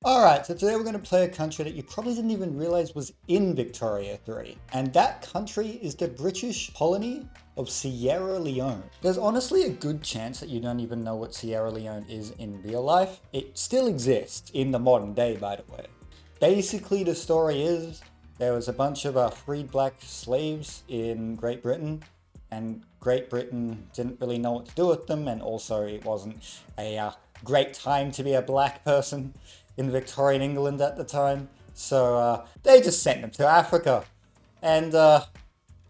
Alright, so today we're going to play a country that you probably didn't even realize was in Victoria 3. And that country is the British colony of Sierra Leone. There's honestly a good chance that you don't even know what Sierra Leone is in real life. It still exists in the modern day, by the way. Basically, the story is there was a bunch of freed black slaves in Great Britain, and Great Britain didn't really know what to do with them, and also it wasn't a great time to be a black person in Victorian England at the time, so they just sent them to Africa, and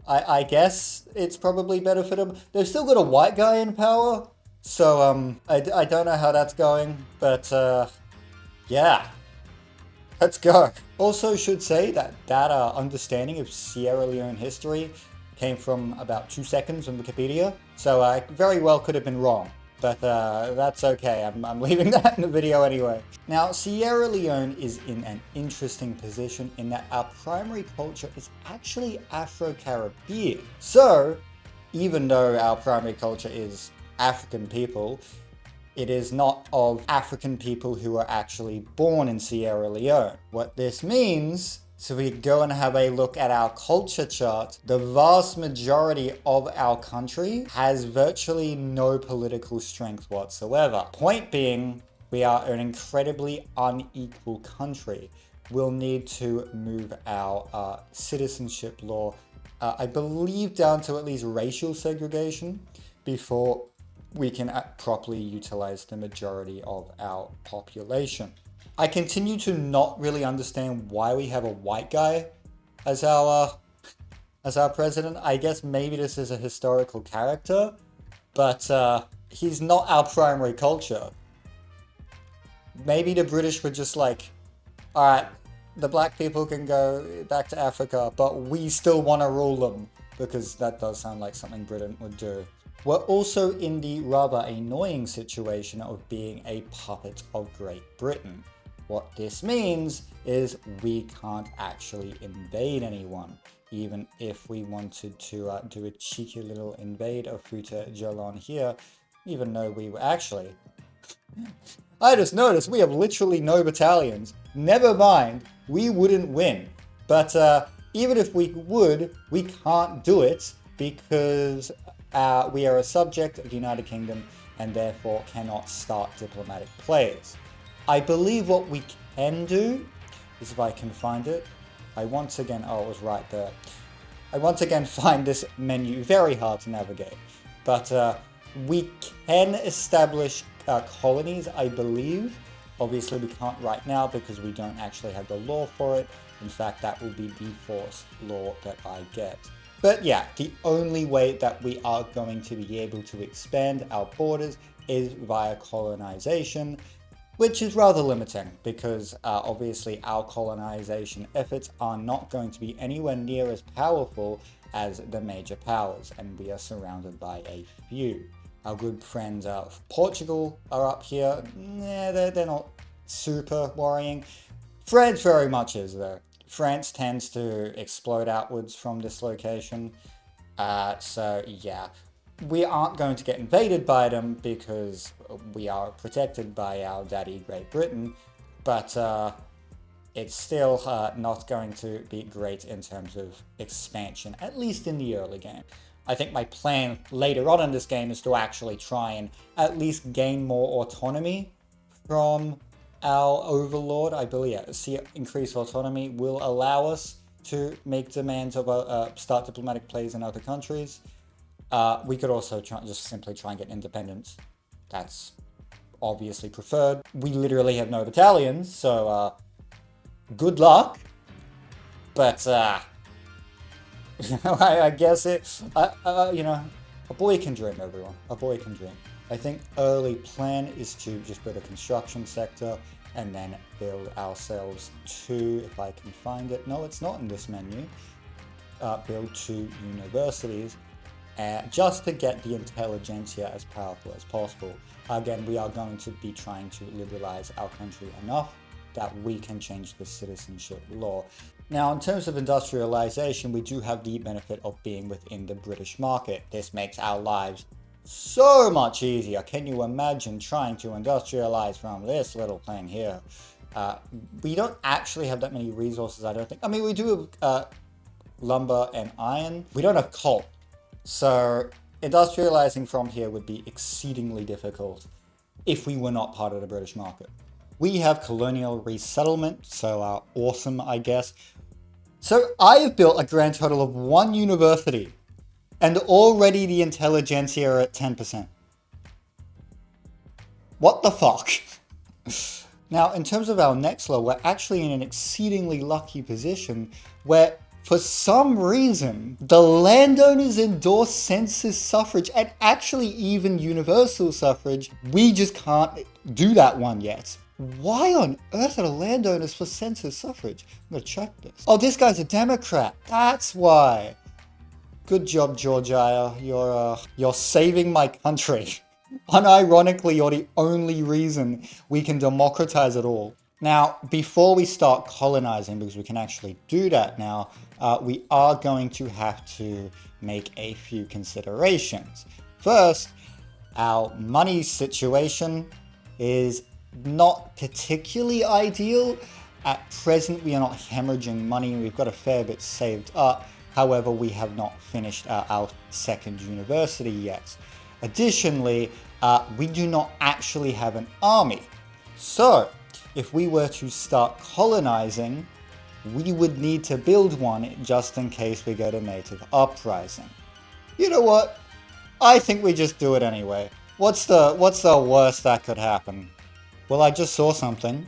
I guess it's probably better for them. They've still got a white guy in power, so I don't know how that's going, but yeah, let's go. Also should say that understanding of Sierra Leone history came from about 2 seconds on Wikipedia, so I very well could have been wrong. But that's okay, I'm leaving that in the video anyway. Now, Sierra Leone is in an interesting position in that our primary culture is actually Afro-Caribbean. So, even though our primary culture is African people, it is not of African people who are actually born in Sierra Leone. What this means, so we go and have a look at our culture chart, the vast majority of our country has virtually no political strength whatsoever. Point being, we are an incredibly unequal country. We'll need to move our citizenship law, I believe, down to at least racial segregation before we can properly utilize the majority of our population. I continue to not really understand why we have a white guy as our president. I guess maybe this is a historical character, but he's not our primary culture. Maybe the British were just like, all right, the black people can go back to Africa, but we still want to rule them, because that does sound like something Britain would do. We're also in the rather annoying situation of being a puppet of Great Britain. What this means is we can't actually invade anyone, even if we wanted to do a cheeky little invade of Futa Jalon here, even though we were actually... I just noticed we have literally no battalions. Never mind, we wouldn't win. But even if we would, we can't do it because we are a subject of the United Kingdom and therefore cannot start diplomatic plays. I believe what we can do is, if I can find it, I once again, oh, it was right there. I once again find this menu very hard to navigate, but we can establish colonies, I believe. Obviously we can't right now because we don't actually have the law for it. In fact, that will be the forced law that I get. But yeah, the only way that we are going to be able to expand our borders is via colonization, which is rather limiting because obviously our colonization efforts are not going to be anywhere near as powerful as the major powers, and we are surrounded by a few. Our good friends Portugal are up here. Nah, they're not super worrying. France very much is though. France tends to explode outwards from this location. So yeah. We aren't going to get invaded by them because we are protected by our daddy Great Britain, but it's still not going to be great in terms of expansion, at least in the early game. I think my plan later on in this game is to actually try and at least gain more autonomy from our overlord. I believe increased autonomy will allow us to make demands of start diplomatic plays in other countries. We could also just simply try and get independence. That's obviously preferred. We literally have no battalions, so good luck. But I guess a boy can dream, everyone. A boy can dream. I think early plan is to just build a construction sector and then build ourselves two, if I can find it. No, it's not in this menu. Build 2 universities. Just to get the intelligentsia as powerful as possible. Again, we are going to be trying to liberalize our country enough that we can change the citizenship law. Now, in terms of industrialization, we do have the benefit of being within the British market. This makes our lives so much easier. Can you imagine trying to industrialize from this little thing here? We don't actually have that many resources, I don't think. I mean, we do have lumber and iron. We don't have coal. So industrializing from here would be exceedingly difficult if we were not part of the British market. We have colonial resettlement, so awesome, I guess. So I have built a grand total of 1 university, and already the intelligentsia are at 10%. What the fuck? Now, in terms of our next law, we're actually in an exceedingly lucky position where, for some reason, the landowners endorse census suffrage and actually even universal suffrage. We just can't do that one yet. Why on earth are the landowners for census suffrage? I'm gonna check this. Oh, this guy's a Democrat. That's why. Good job, Georgia. You're saving my country. Unironically, you're the only reason we can democratize it all. Now, before we start colonizing, because we can actually do that now, we are going to have to make a few considerations. First, our money situation is not particularly ideal. At present, we are not hemorrhaging money. We've got a fair bit saved up. However, we have not finished our second university yet. Additionally, we do not actually have an army. So, if we were to start colonizing, we would need to build one just in case we get a native uprising. You know what? I think we just do it anyway. What's the worst that could happen? Well, I just saw something.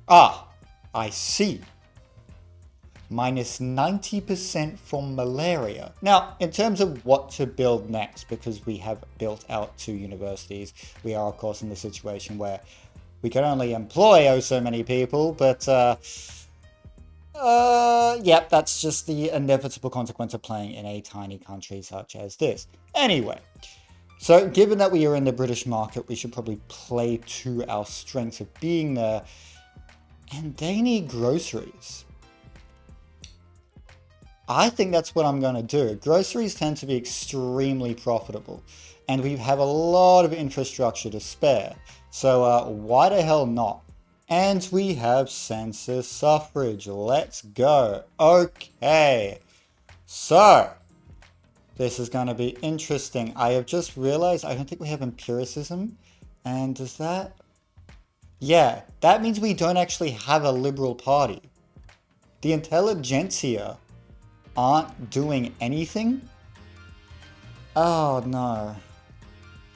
Ah, I see. Minus 90% from malaria. Now, in terms of what to build next, because we have built out 2 universities, we are, of course, in the situation where we can only employ so many people, but, yep, that's just the inevitable consequence of playing in a tiny country such as this. Anyway, so given that we are in the British market, we should probably play to our strengths of being there, and they need groceries. I think that's what I'm going to do. Groceries tend to be extremely profitable, and we have a lot of infrastructure to spare. So why the hell not? And we have census suffrage. Let's go. Okay. So, this is going to be interesting. I have just realized I don't think we have empiricism. And does that... Yeah, that means we don't actually have a liberal party. The intelligentsia aren't doing anything? Oh no.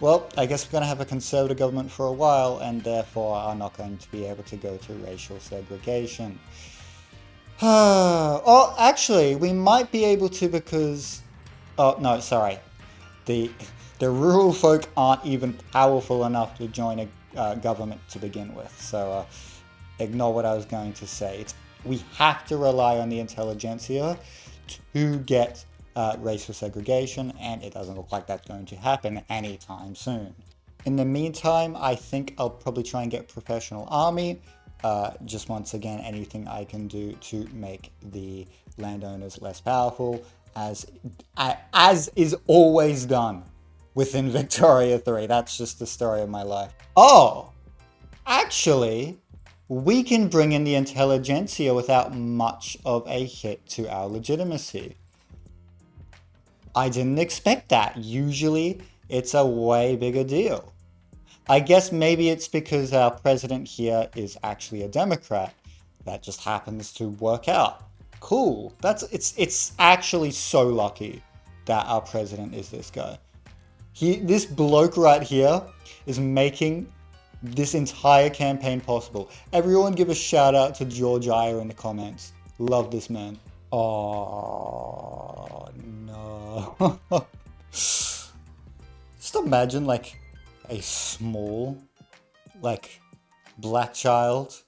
Well, I guess we're going to have a conservative government for a while, and therefore are not going to be able to go through racial segregation. Oh, actually, we might be able to because... Oh, no, sorry. The rural folk aren't even powerful enough to join a government to begin with. So, ignore what I was going to say. We have to rely on the intelligentsia to get racial segregation, and it doesn't look like that's going to happen anytime soon. In the meantime, I think I'll probably try and get a professional army. Just once again, anything I can do to make the landowners less powerful, as is always done within Victoria 3. That's just the story of my life. Oh, actually, we can bring in the intelligentsia without much of a hit to our legitimacy. I didn't expect that. Usually, it's a way bigger deal. I guess maybe it's because our president here is actually a Democrat. That just happens to work out. Cool. It's actually so lucky that our president is this guy. This bloke right here is making this entire campaign possible. Everyone give a shout out to George Iyer in the comments. Love this man. Oh no. Just imagine like a small, like, black child,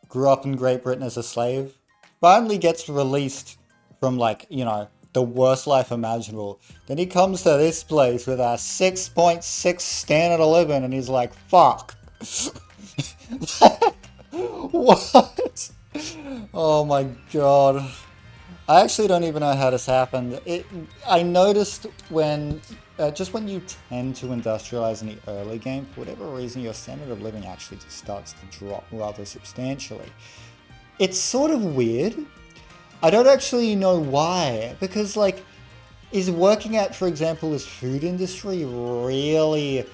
grew up in Great Britain as a slave, finally gets released from, like, you know, the worst life imaginable. Then he comes to this place with a 6.6 standard of living and he's like, fuck. What? Oh my god. I actually don't even know how this happened. I noticed when just when you tend to industrialize in the early game, for whatever reason, your standard of living actually just starts to drop rather substantially. It's sort of weird. I don't actually know why, because like, is working at, for example, this food industry really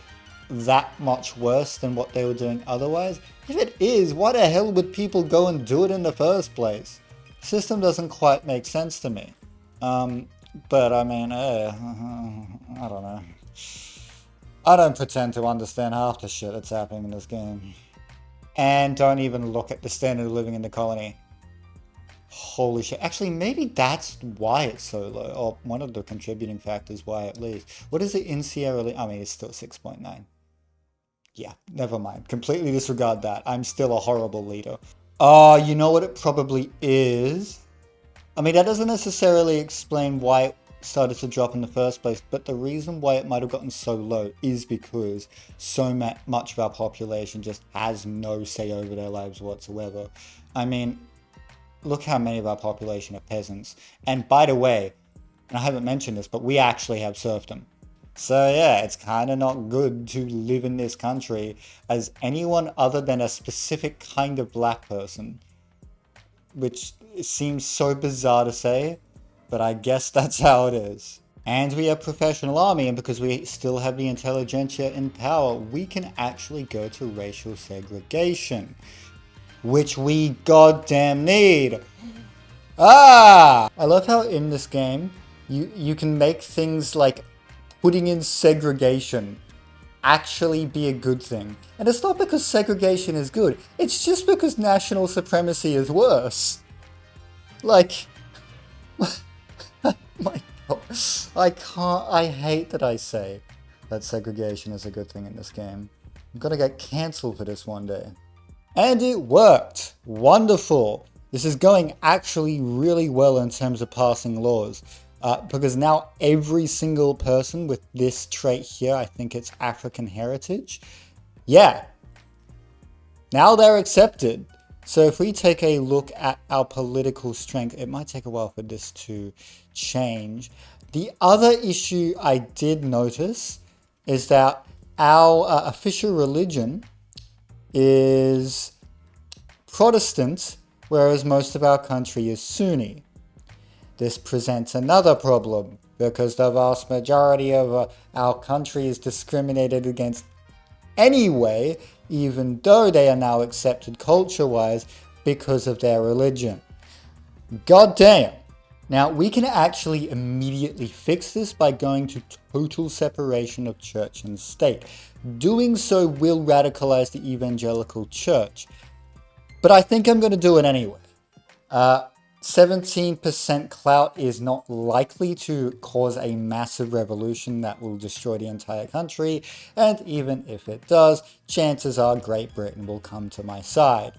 that much worse than what they were doing otherwise? If it is, why the hell would people go and do it in the first place? System doesn't quite make sense to me. But I mean, I don't know. I don't pretend to understand half the shit that's happening in this game. And don't even look at the standard of living in the colony. Holy shit. Actually, maybe that's why it's so low. Or one of the contributing factors why at least. What is it in Sierra Leone? I mean, it's still 6.9. Yeah, never mind. Completely disregard that. I'm still a horrible leader. Oh, you know what it probably is? I mean, that doesn't necessarily explain why it started to drop in the first place, but the reason why it might have gotten so low is because so much of our population just has no say over their lives whatsoever. I mean, look how many of our population are peasants. And by the way, and I haven't mentioned this, but we actually have serfdom. So yeah, it's kind of not good to live in this country as anyone other than a specific kind of black person. Which seems so bizarre to say, but I guess that's how it is. And we have professional army, and because we still have the intelligentsia in power, we can actually go to racial segregation. Which we goddamn need. Ah! I love how in this game, you can make things like putting in segregation actually be a good thing. And it's not because segregation is good, it's just because national supremacy is worse. Like, my god, I hate that I say that segregation is a good thing in this game. I'm gonna get cancelled for this one day. And it worked! Wonderful! This is going actually really well in terms of passing laws. Because now every single person with this trait here, I think it's African heritage, yeah, now they're accepted. So if we take a look at our political strength, it might take a while for this to change. The other issue I did notice is that our official religion is Protestant, whereas most of our country is Sunni. This presents another problem because the vast majority of our country is discriminated against anyway, even though they are now accepted culture-wise because of their religion. God damn! Now, we can actually immediately fix this by going to total separation of church and state. Doing so will radicalize the evangelical church. But I think I'm going to do it anyway. 17% clout is not likely to cause a massive revolution that will destroy the entire country, and even if it does, chances are Great Britain will come to my side.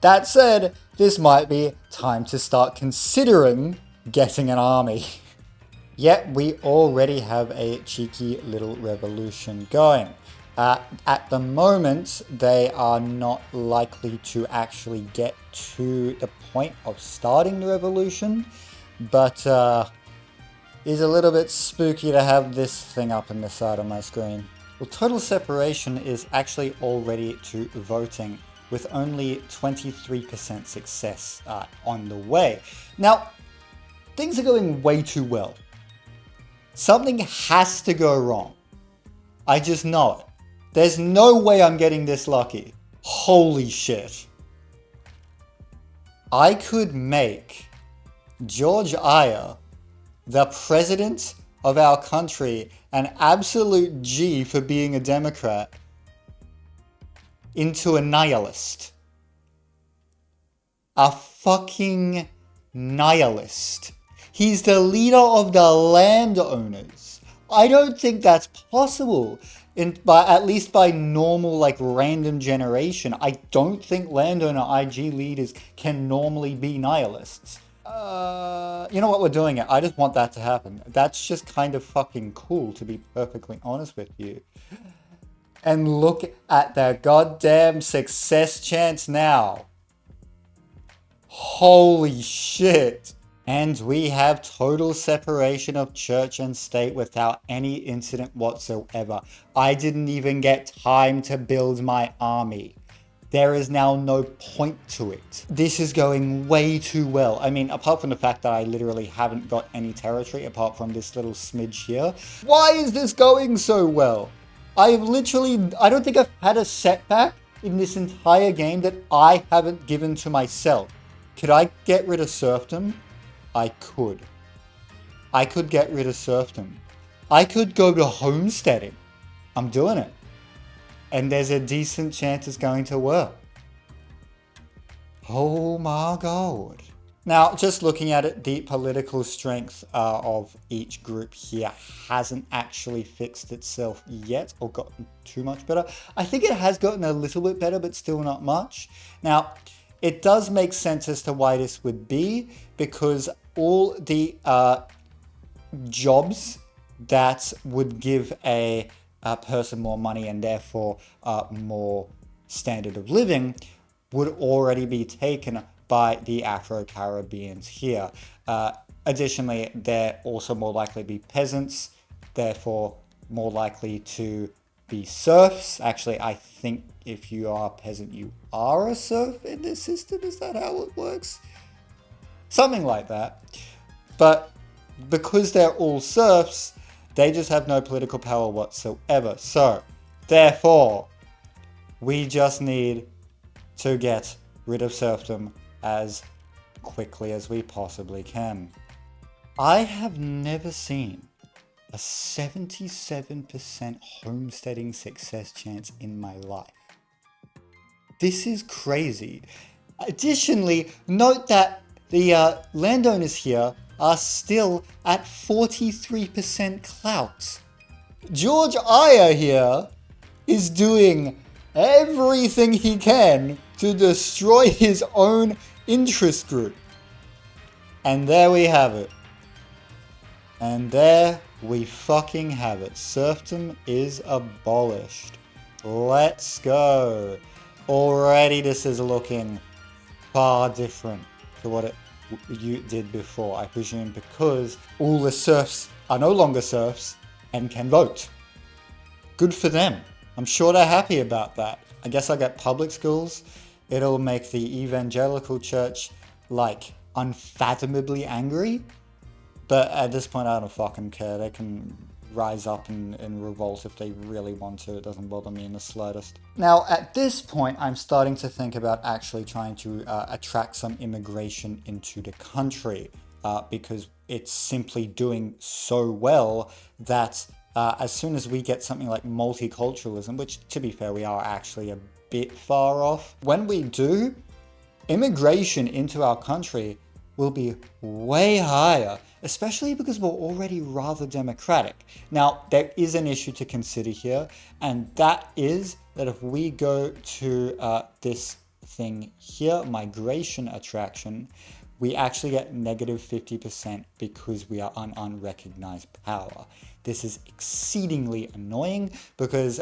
That said, this might be time to start considering getting an army. Yet we already have a cheeky little revolution going. At the moment, they are not likely to actually get to the point of starting the revolution, but it's a little bit spooky to have this thing up on the side of my screen. Well, total separation is actually already to voting, with only 23% success on the way. Now, things are going way too well. Something has to go wrong. I just know it. There's no way I'm getting this lucky. Holy shit. I could make George Iyer, the president of our country, an absolute G for being a Democrat, into a nihilist. A fucking nihilist. He's the leader of the landowners. I don't think that's possible. At least by normal, like, random generation. I don't think landowner IG leaders can normally be nihilists. You know what, we're doing it. I just want that to happen. That's just kind of fucking cool, to be perfectly honest with you. And look at their goddamn success chance now. Holy shit. And we have total separation of church and state without any incident whatsoever. I didn't even get time to build my army. There is now no point to it. This is going way too well. I mean, apart from the fact that I literally haven't got any territory apart from this little smidge here. Why is this going so well? I don't think I've had a setback in this entire game that I haven't given to myself. Could I get rid of serfdom? I could. I could get rid of serfdom. I could go to homesteading. I'm doing it. And there's a decent chance it's going to work. Oh my god. Now, just looking at it, the political strength of each group here hasn't actually fixed itself yet or gotten too much better. I think it has gotten a little bit better, but still not much. Now, it does make sense as to why this would be, because all the jobs that would give a person more money and therefore more standard of living would already be taken by the Afro-Caribbeans here. Additionally, they're also more likely to be peasants, therefore more likely to be serfs. Actually, I think if you are a peasant, you are a serf in this system. Is that how it works? Something like that. But because they're all serfs, they just have no political power whatsoever. So, therefore, we just need to get rid of serfdom as quickly as we possibly can. I have never seen a 77% homesteading success chance in my life. This is crazy. Additionally, note that the landowners here are still at 43% clout. George Aya here is doing everything he can to destroy his own interest group. And there we have it. And there we fucking have it. Serfdom is abolished. Let's go. Already this is looking far different to what you did before, I presume, because all the serfs are no longer serfs and can vote. Good for them. I'm sure they're happy about that. I guess I got public schools. It'll make the evangelical church, like, unfathomably angry. But at this point, I don't fucking care. They can rise up and revolt if they really want to. It doesn't bother me in the slightest. Now, at this point, I'm starting to think about actually trying to attract some immigration into the country because it's simply doing so well that as soon as we get something like multiculturalism, which, to be fair, we are actually a bit far off, when we do, immigration into our country will be way higher, especially because we're already rather democratic. Now, there is an issue to consider here, and that is that if we go to this thing here, migration attraction, we actually get negative 50% because we are an unrecognized power. This is exceedingly annoying because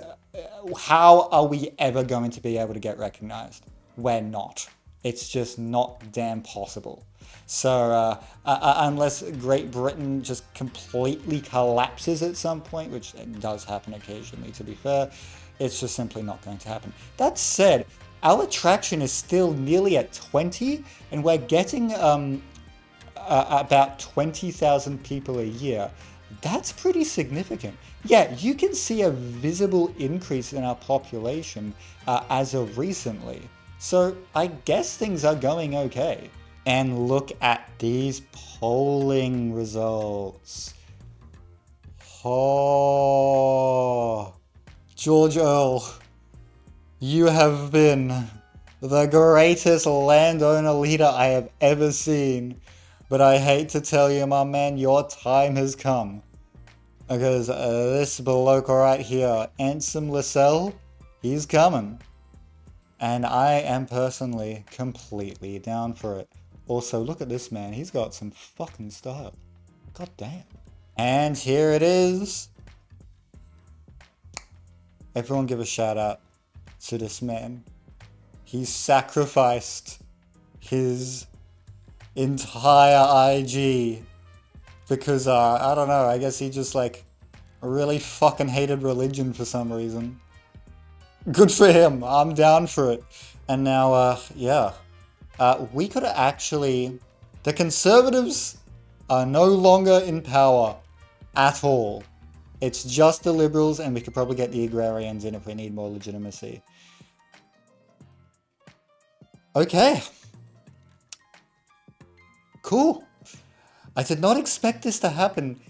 how are we ever going to be able to get recognized? We're not. It's just not damn possible. So unless Great Britain just completely collapses at some point, which does happen occasionally to be fair, it's just simply not going to happen. That said, our attraction is still nearly at 20, and we're getting about 20,000 people a year. That's pretty significant. Yeah, you can see a visible increase in our population as of recently. So I guess things are going okay. And look at these polling results. Oh, George Earl, you have been the greatest landowner leader I have ever seen. But I hate to tell you, my man, your time has come. Because this bloke right here, Ansem Lascelles, he's coming. And I am personally completely down for it. Also, look at this man. He's got some fucking style. God damn. And here it is. Everyone give a shout out to this man. He sacrificed his entire IG. Because, I don't know, I guess he just, like, really fucking hated religion for some reason. Good for him. I'm down for it. And now, yeah. We could actually... The Conservatives are no longer in power at all. It's just the Liberals, and we could probably get the Agrarians in if we need more legitimacy. Okay. Cool. I did not expect this to happen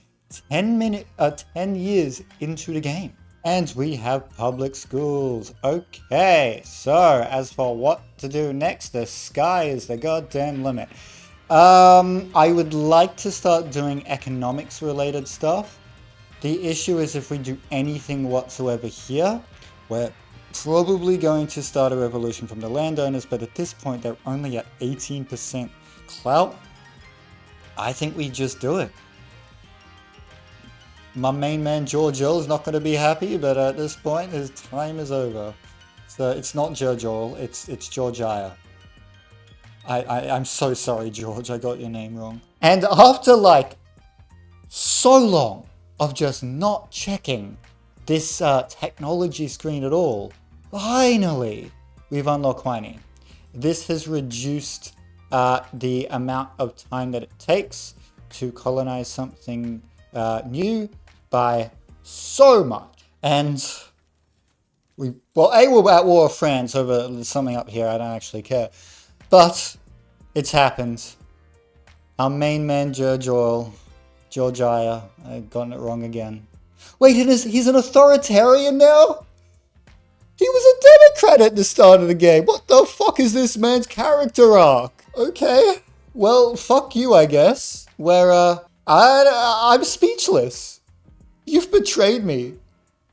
10 years into the game. And we have public schools. Okay, so as for what to do next, the sky is the goddamn limit. I would like to start doing economics related stuff. The issue is if we do anything whatsoever here, we're probably going to start a revolution from the landowners, but at this point they're only at 18% clout. I think we just do it. My main man George Earl is not going to be happy, but at this point his time is over. So it's not George Earl, it's Georgiah. I'm so sorry, George, I got your name wrong. And after like so long of just not checking this technology screen at all, finally we've unlocked Quinine. This has reduced the amount of time that it takes to colonize something new by so much. And we're at war with France over something up here, I don't actually care. But it's happened. Our main man, Georgiah, I've gotten it wrong again. Wait, he's an authoritarian now? He was a Democrat at the start of the game. What the fuck is this man's character arc? Okay, well, fuck you, I guess. I'm speechless. You've betrayed me.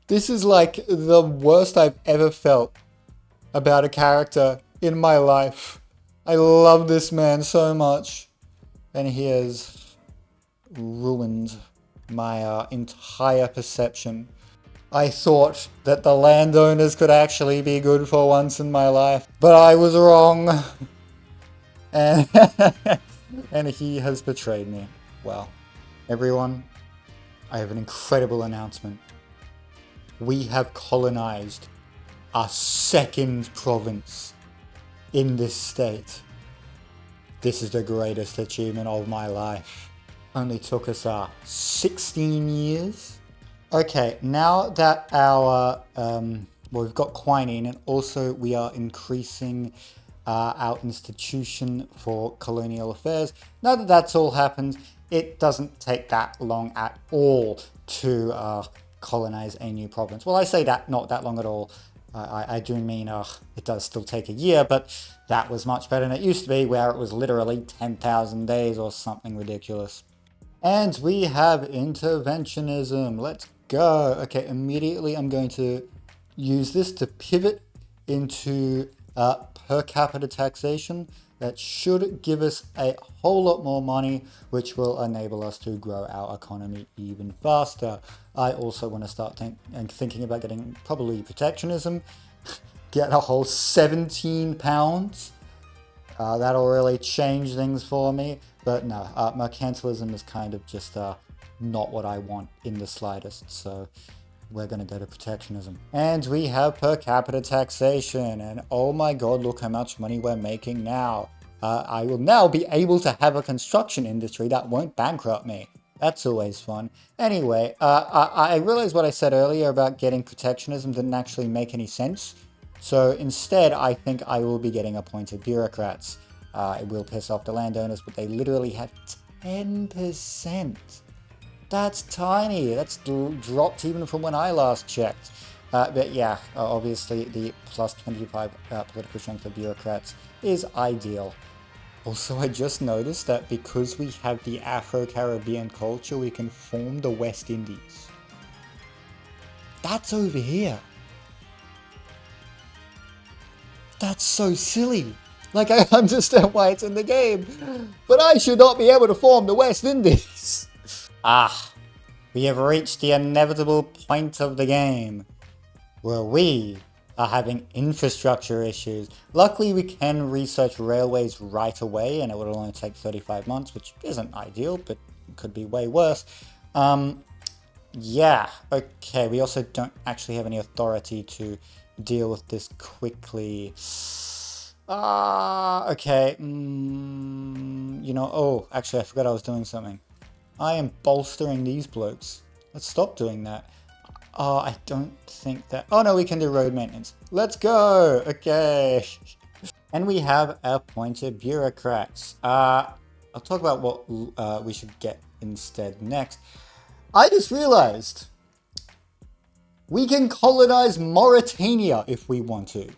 This is like the worst I've ever felt about a character in my life. I love this man so much. And he has ruined my entire perception. I thought that the landowners could actually be good for once in my life, but I was wrong. And, and he has betrayed me. Well, everyone, I have an incredible announcement. We have colonized our second province in this state. This is the greatest achievement of my life. Only took us 16 years. Okay, now that we've got Quinine, and also we are increasing our institution for colonial affairs. Now that that's all happened, it doesn't take that long at all to colonize a new province. Well, I say that not that long at all. I do mean it does still take a year, but that was much better than it used to be, where it was literally 10,000 days or something ridiculous. And we have interventionism. Let's go. Okay, immediately I'm going to use this to pivot into per capita taxation. That should give us a whole lot more money, which will enable us to grow our economy even faster. I also want to start thinking about getting probably protectionism, get a whole 17 pounds. That'll really change things for me. But no, mercantilism is kind of just not what I want in the slightest. So we're going to go to protectionism. And we have per capita taxation. And oh my god, look how much money we're making now. I will now be able to have a construction industry that won't bankrupt me. That's always fun. Anyway, I realized what I said earlier about getting protectionism didn't actually make any sense. So instead, I think I will be getting appointed bureaucrats. It will piss off the landowners, but they literally have 10%. That's tiny. That's dropped even from when I last checked. But yeah, obviously the plus 25 political strength of bureaucrats is ideal. Also, I just noticed that because we have the Afro-Caribbean culture, we can form the West Indies. That's over here. That's so silly. Like, I understand why it's in the game, but I should not be able to form the West Indies. We have reached the inevitable point of the game, where we are having infrastructure issues. Luckily, we can research railways right away, and it would only take 35 months, which isn't ideal, but could be way worse. Yeah, okay, we also don't actually have any authority to deal with this quickly. Okay, oh, actually, I forgot I was doing something. I am bolstering these blokes. Let's stop doing that. Oh, I don't think that... Oh, no, we can do road maintenance. Let's go! Okay. And we have appointed bureaucrats. I'll talk about what we should get instead next. I just realized we can colonize Mauritania if we want to.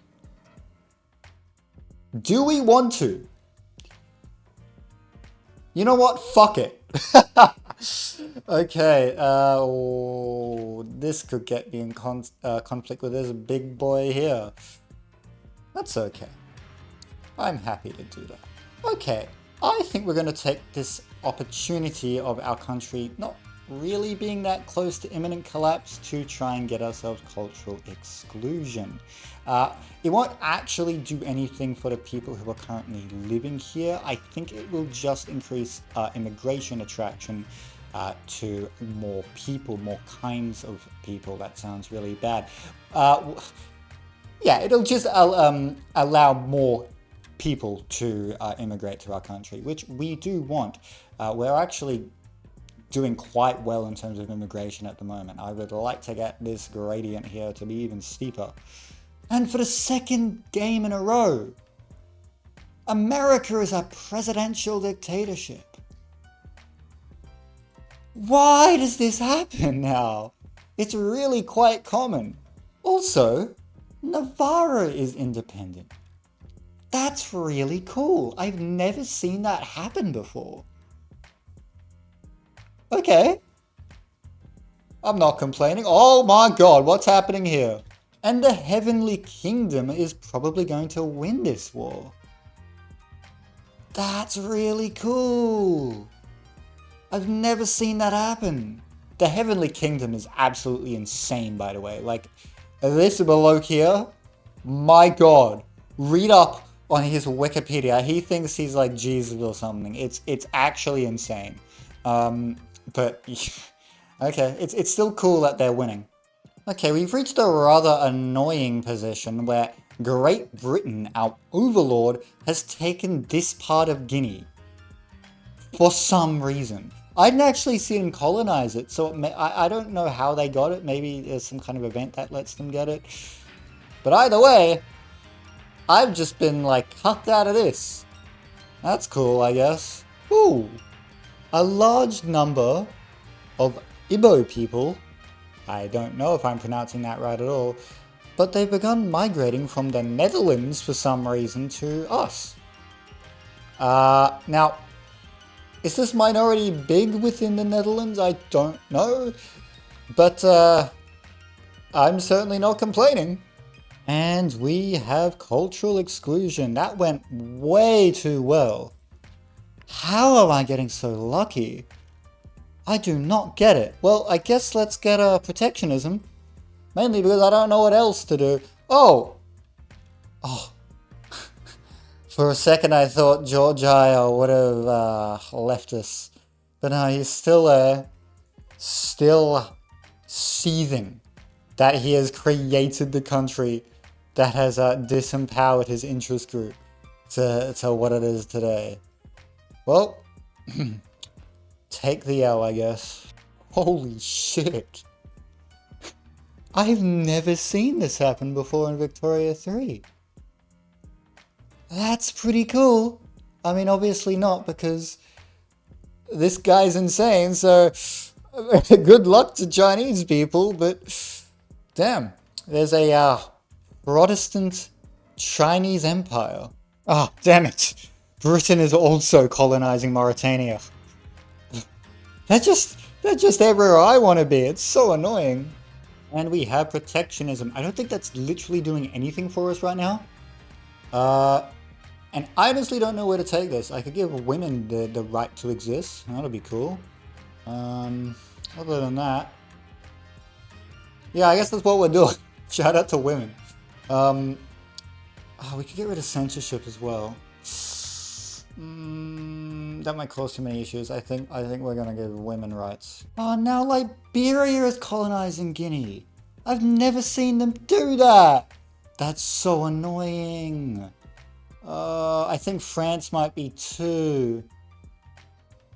Do we want to? You know what? Fuck it. Okay, this could get me in conflict with this big boy here. That's okay. I'm happy to do that. Okay, I think we're going to take this opportunity of our country not really being that close to imminent collapse to try and get ourselves cultural exclusion. It won't actually do anything for the people who are currently living here. I think it will just increase immigration attraction to more people, more kinds of people. That sounds really bad. Yeah, it'll just allow more people to immigrate to our country, which we do want. We're actually doing quite well in terms of immigration at the moment. I would like to get this gradient here to be even steeper. And for the second game in a row, America is a presidential dictatorship. Why does this happen now? It's really quite common. Also, Navarra is independent. That's really cool. I've never seen that happen before. Okay. I'm not complaining. Oh my god, what's happening here? And the Heavenly Kingdom is probably going to win this war. That's really cool. I've never seen that happen. The Heavenly Kingdom is absolutely insane, by the way. Like, this bloke here, my god, read up on his Wikipedia. He thinks he's like Jesus or something. It's actually insane. But, okay, it's still cool that they're winning. Okay, we've reached a rather annoying position where Great Britain, our overlord, has taken this part of Guinea. For some reason. I didn't actually see them colonize it, so I don't know how they got it. Maybe there's some kind of event that lets them get it. But either way, I've just been, like, cut out of this. That's cool, I guess. Ooh. A large number of Igbo people, I don't know if I'm pronouncing that right at all, but they've begun migrating from the Netherlands for some reason to us. Now, is this minority big within the Netherlands? I don't know, but I'm certainly not complaining. And we have cultural exclusion. That went way too well. How am I getting so lucky? I do not get it. Well, I guess let's get protectionism. Mainly because I don't know what else to do. Oh! For a second I thought George Iyer would have left us. But no, he's still there. Still seething that he has created the country that has disempowered his interest group to what it is today. Well, take the L, I guess. Holy shit. I've never seen this happen before in Victoria 3. That's pretty cool. I mean, obviously not, because this guy's insane, so good luck to Chinese people, but damn. There's a Protestant Chinese Empire. Oh, damn it. Britain is also colonizing Mauritania. That's just everywhere I want to be. It's so annoying. And we have protectionism. I don't think that's literally doing anything for us right now. And I honestly don't know where to take this. I could give women the right to exist. That'll be cool. Other than that, yeah, I guess that's what we're doing. Shout out to women. We could get rid of censorship as well. That might cause too many issues. I think we're gonna give women rights. Oh, now Liberia is colonizing Guinea. I've never seen them do that. That's so annoying. I think France might be too.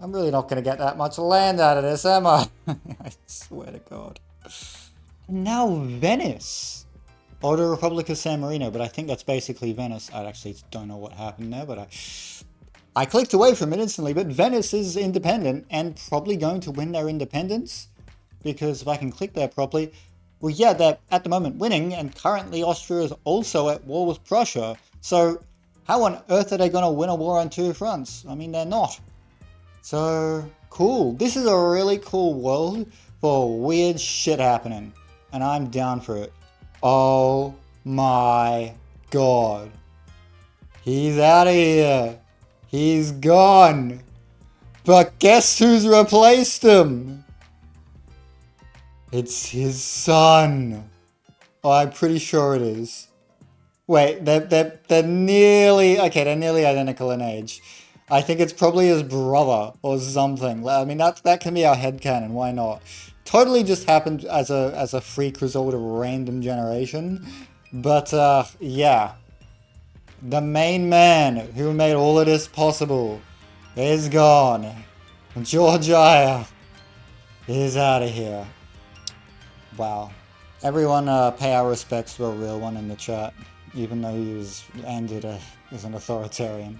I'm really not gonna get that much land out of this, am I? I swear to God. And now Venice. Or the Republic of San Marino, but I think that's basically Venice. I actually don't know what happened there, but I clicked away from it instantly, but Venice is independent and probably going to win their independence. Because if I can click there properly, well, yeah, they're at the moment winning, and currently Austria is also at war with Prussia. So how on earth are they going to win a war on two fronts? I mean, they're not. So cool. This is a really cool world for weird shit happening, and I'm down for it. Oh my God. He's out of here. He's gone. But guess who's replaced him? It's his son. Oh, I'm pretty sure it is. Wait, they're nearly... Okay, they're nearly identical in age. I think it's probably his brother or something. I mean, that can be our headcanon. Why not? Totally just happened as a freak result of random generation. But, yeah. The main man who made all of this possible is gone. Georgia is out of here. Wow. Everyone pay our respects to a real one in the chat, even though he was ended as an authoritarian.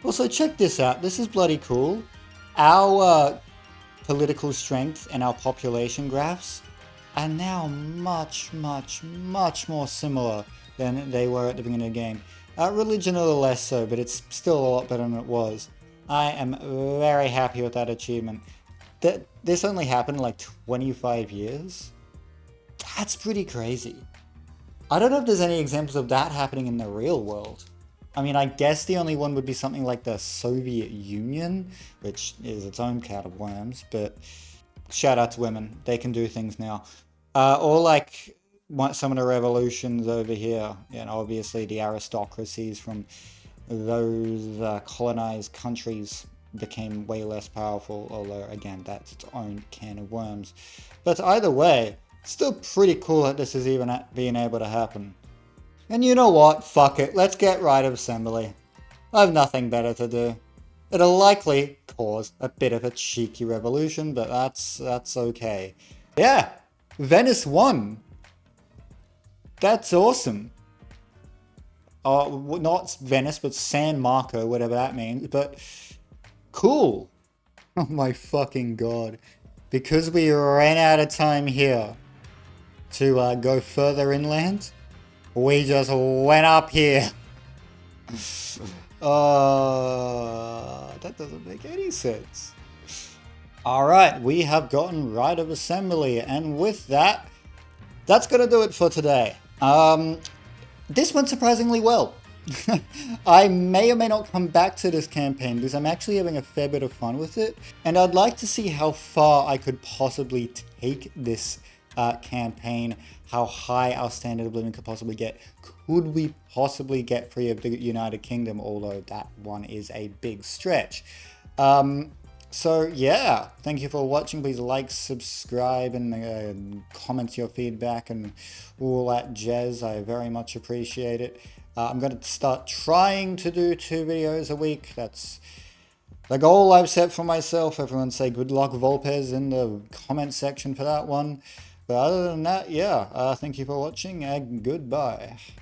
Also, check this out. This is bloody cool. Our political strength and our population graphs are now much, much, much more similar than they were at the beginning of the game. Religion a little less so, but it's still a lot better than it was. I am very happy with that achievement. This only happened in like 25 years? That's pretty crazy. I don't know if there's any examples of that happening in the real world. I mean, I guess the only one would be something like the Soviet Union, which is its own can of worms, but shout out to women. They can do things now. Or like some of the revolutions over here, and obviously the aristocracies from those colonized countries became way less powerful, although again, that's its own can of worms. But either way, still pretty cool that this is even being able to happen. And you know what? Fuck it. Let's get right of assembly. I've nothing better to do. It'll likely cause a bit of a cheeky revolution, but that's okay. Yeah, Venice won. That's awesome. Not Venice, but San Marco, whatever that means. But cool. Oh my fucking God. Because we ran out of time here to go further inland, we just went up here. That doesn't make any sense. Alright, we have gotten right of assembly, and with that, that's gonna do it for today. This went surprisingly well. I may or may not come back to this campaign because I'm actually having a fair bit of fun with it, and I'd like to see how far I could possibly take this campaign, how high our standard of living could possibly get. Could we possibly get free of the United Kingdom, although that one is a big stretch. So yeah, thank you for watching. Please like, subscribe, and comment your feedback and all that jazz. I very much appreciate it. I'm going to start trying to do 2 videos a week. That's the goal I've set for myself. Everyone say good luck Volpez in the comment section for that one. But other than that, yeah, thank you for watching and goodbye.